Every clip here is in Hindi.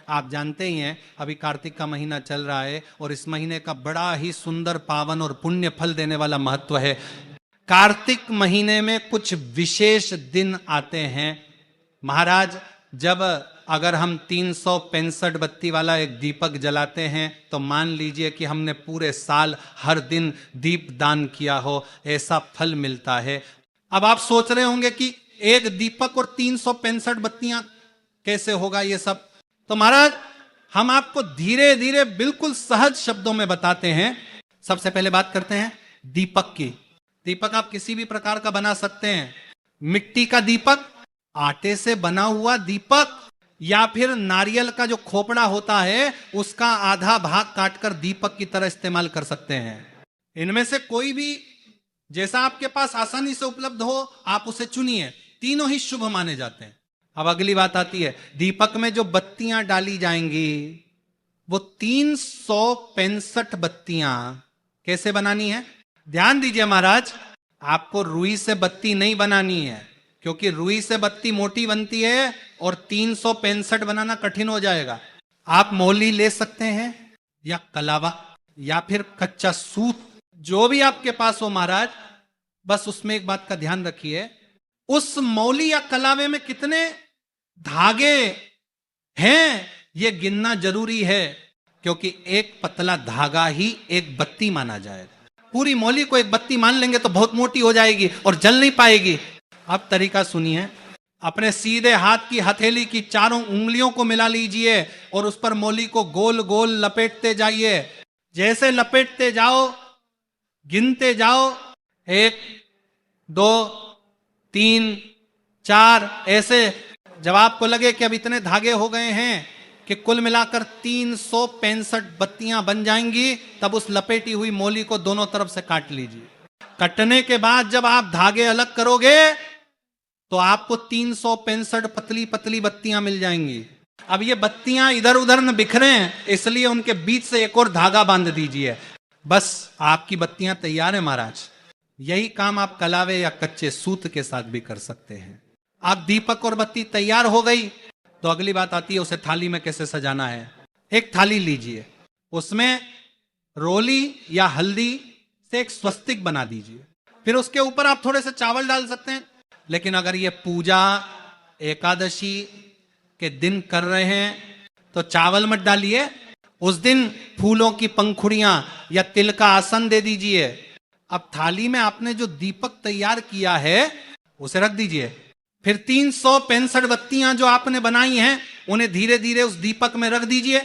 आप जानते ही हैं अभी कार्तिक का महीना चल रहा है और इस महीने का बड़ा ही सुंदर पावन और पुण्य फल देने वाला महत्व है। कार्तिक महीने में कुछ विशेष दिन आते हैं महाराज। जब अगर हम 365 बत्ती वाला एक दीपक जलाते हैं तो मान लीजिए कि हमने पूरे साल हर दिन दीप दान किया हो, ऐसा फल मिलता है। अब आप सोच रहे होंगे कि एक दीपक और 365 बत्तियां कैसे होगा ये सब। तो महाराज हम आपको धीरे धीरे बिल्कुल सहज शब्दों में बताते हैं। सबसे पहले बात करते हैं दीपक की। दीपक आप किसी भी प्रकार का बना सकते हैं, मिट्टी का दीपक, आटे से बना हुआ दीपक, या फिर नारियल का जो खोपड़ा होता है उसका आधा भाग काटकर दीपक की तरह इस्तेमाल कर सकते हैं। इनमें से कोई भी जैसा आपके पास आसानी से उपलब्ध हो आप उसे चुनिए, तीनों ही शुभ माने जाते हैं। अब अगली बात आती है, दीपक में जो बत्तियां डाली जाएंगी वो 365 बत्तियां कैसे बनानी है। ध्यान दीजिए महाराज, आपको रुई से बत्ती नहीं बनानी है, क्योंकि रुई से बत्ती मोटी बनती है और 365 बनाना कठिन हो जाएगा। आप मौली ले सकते हैं या कलावा या फिर कच्चा सूत, जो भी आपके पास हो महाराज। बस उसमें एक बात का ध्यान रखिए, उस मौली या कलावे में कितने धागे हैं ये गिनना जरूरी है, क्योंकि एक पतला धागा ही एक बत्ती माना जाएगा। पूरी मौली को एक बत्ती मान लेंगे तो बहुत मोटी हो जाएगी और जल नहीं पाएगी। अब तरीका सुनिए, अपने सीधे हाथ की हथेली की चारों उंगलियों को मिला लीजिए और उस पर मौली को गोल गोल लपेटते जाइए। जैसे लपेटते जाओ गिनते जाओ, 1 2 3 4, ऐसे जब आपको लगे कि अब इतने धागे हो गए हैं कि कुल मिलाकर 365 बत्तियां बन जाएंगी, तब उस लपेटी हुई मौली को दोनों तरफ से काट लीजिए। कटने के बाद जब आप धागे अलग करोगे तो आपको 365 पतली पतली बत्तियां मिल जाएंगी। अब ये बत्तियां इधर उधर न बिखरे हैं, इसलिए उनके बीच से एक और धागा बांध दीजिए, बस आपकी बत्तियां तैयार है महाराज। यही काम आप कलावे या कच्चे सूत के साथ भी कर सकते हैं। आप दीपक और बत्ती तैयार हो गई तो अगली बात आती है उसे थाली में कैसे सजाना है। एक थाली लीजिए, उसमें रोली या हल्दी से एक स्वस्तिक बना दीजिए, फिर उसके ऊपर आप थोड़े से चावल डाल सकते हैं। लेकिन अगर ये पूजा एकादशी के दिन कर रहे हैं तो चावल मत डालिए, उस दिन फूलों की पंखुड़ियां या तिल का आसन दे दीजिए। अब थाली में आपने जो दीपक तैयार किया है उसे रख दीजिए, फिर 365 बत्तियां जो आपने बनाई हैं उन्हें धीरे धीरे उस दीपक में रख दीजिए।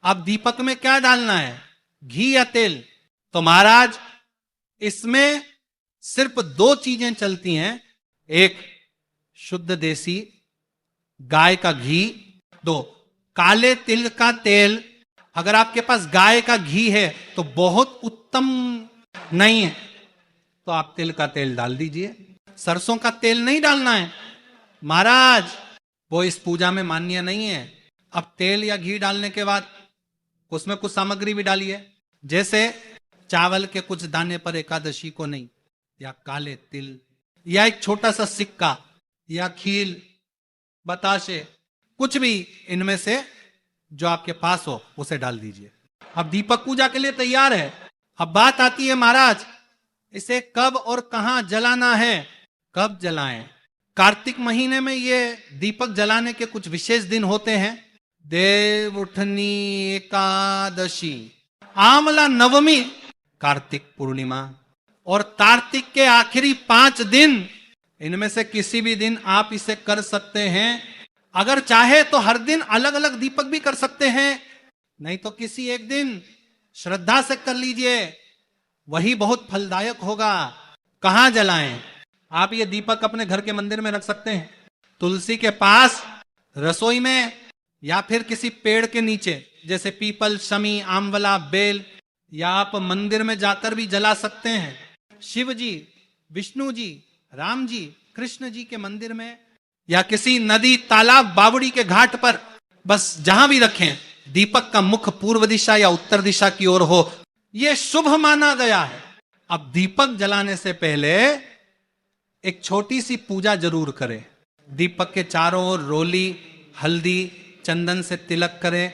अब दीपक में क्या डालना है, घी या तेल। तो महाराज इसमें सिर्फ 2 चीजें चलती हैं, एक शुद्ध देसी गाय का घी, 2 काले तिल का तेल। अगर आपके पास गाय का घी है तो बहुत उत्तम, नहीं है तो आप तिल का तेल डाल दीजिए। सरसों का तेल नहीं डालना है महाराज, वो इस पूजा में मान्य नहीं है। अब तेल या घी डालने के बाद उसमें कुछ सामग्री भी डालिए, जैसे चावल के कुछ दाने पर एकादशी को नहीं, या काले तिल, या एक छोटा सा सिक्का, या खील, बताशे, कुछ भी इनमें से जो आपके पास हो उसे डाल दीजिए। अब दीपक पूजा के लिए तैयार है। अब बात आती है महाराज इसे कब और कहां जलाना है। कब जलाएं, कार्तिक महीने में ये दीपक जलाने के कुछ विशेष दिन होते हैं। देव उठनी एकादशी, आमला नवमी, कार्तिक पूर्णिमा और कार्तिक के आखिरी 5 दिन, इनमें से किसी भी दिन आप इसे कर सकते हैं। अगर चाहे तो हर दिन अलग अलग दीपक भी कर सकते हैं, नहीं तो किसी एक दिन श्रद्धा से कर लीजिए, वही बहुत फलदायक होगा। कहां जलाएं, आप ये दीपक अपने घर के मंदिर में रख सकते हैं, तुलसी के पास, रसोई में, या फिर किसी पेड़ के नीचे जैसे पीपल, शमी, आंवला, बेल, या आप मंदिर में जाकर भी जला सकते हैं। शिव जी, विष्णु जी, राम जी, कृष्ण जी के मंदिर में, या किसी नदी, तालाब, बावड़ी के घाट पर, बस जहां भी रखें, दीपक का मुख पूर्व दिशा या उत्तर दिशा की ओर हो, यह शुभ माना गया है। अब दीपक जलाने से पहले एक छोटी सी पूजा जरूर करें। दीपक के चारों ओर रोली, हल्दी, चंदन से तिलक करें,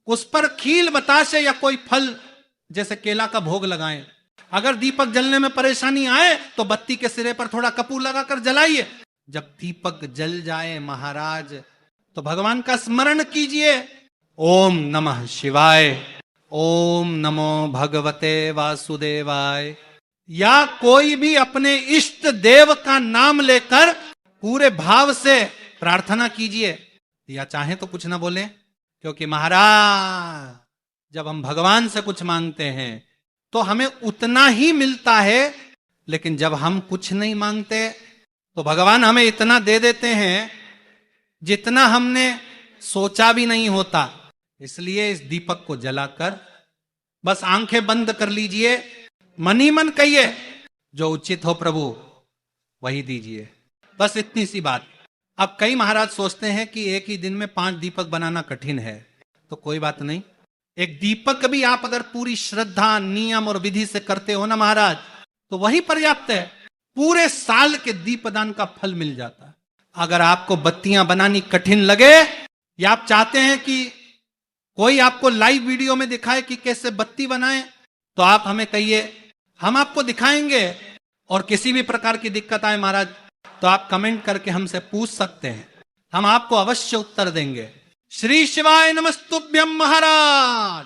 उस पर खील बताशे या कोई फल जैसे केला का भोग लगाएं। अगर दीपक जलने में परेशानी आए तो बत्ती के सिरे पर थोड़ा कपूर लगाकर जलाइए। जब दीपक जल जाए महाराज तो भगवान का स्मरण कीजिए, ओम नमः शिवाय, ओम नमो भगवते वासुदेवाय, या कोई भी अपने इष्ट देव का नाम लेकर पूरे भाव से प्रार्थना कीजिए। या चाहे तो कुछ ना बोले, क्योंकि महाराज जब हम भगवान से कुछ मांगते हैं तो हमें उतना ही मिलता है, लेकिन जब हम कुछ नहीं मांगते तो भगवान हमें इतना दे देते हैं जितना हमने सोचा भी नहीं होता। इसलिए इस दीपक को जलाकर बस आंखें बंद कर लीजिए, मन ही मन कहिए जो उचित हो प्रभु वही दीजिए। बस इतनी सी बात। अब कई महाराज सोचते हैं कि एक ही दिन में 5 दीपक बनाना कठिन है, तो कोई बात नहीं, एक दीपक भी आप अगर पूरी श्रद्धा, नियम और विधि से करते हो ना महाराज, तो वही पर्याप्त है, पूरे साल के दीपदान का फल मिल जाता है। अगर आपको बत्तियां बनानी कठिन लगे या आप चाहते हैं कि कोई आपको लाइव वीडियो में दिखाए कि कैसे बत्ती बनाएं, तो आप हमें कहिए, हम आपको दिखाएंगे। और किसी भी प्रकार की दिक्कत आए महाराज तो आप कमेंट करके हमसे पूछ सकते हैं, हम आपको अवश्य उत्तर देंगे। श्री शिवाय नमस्तुभ्यम महाराज।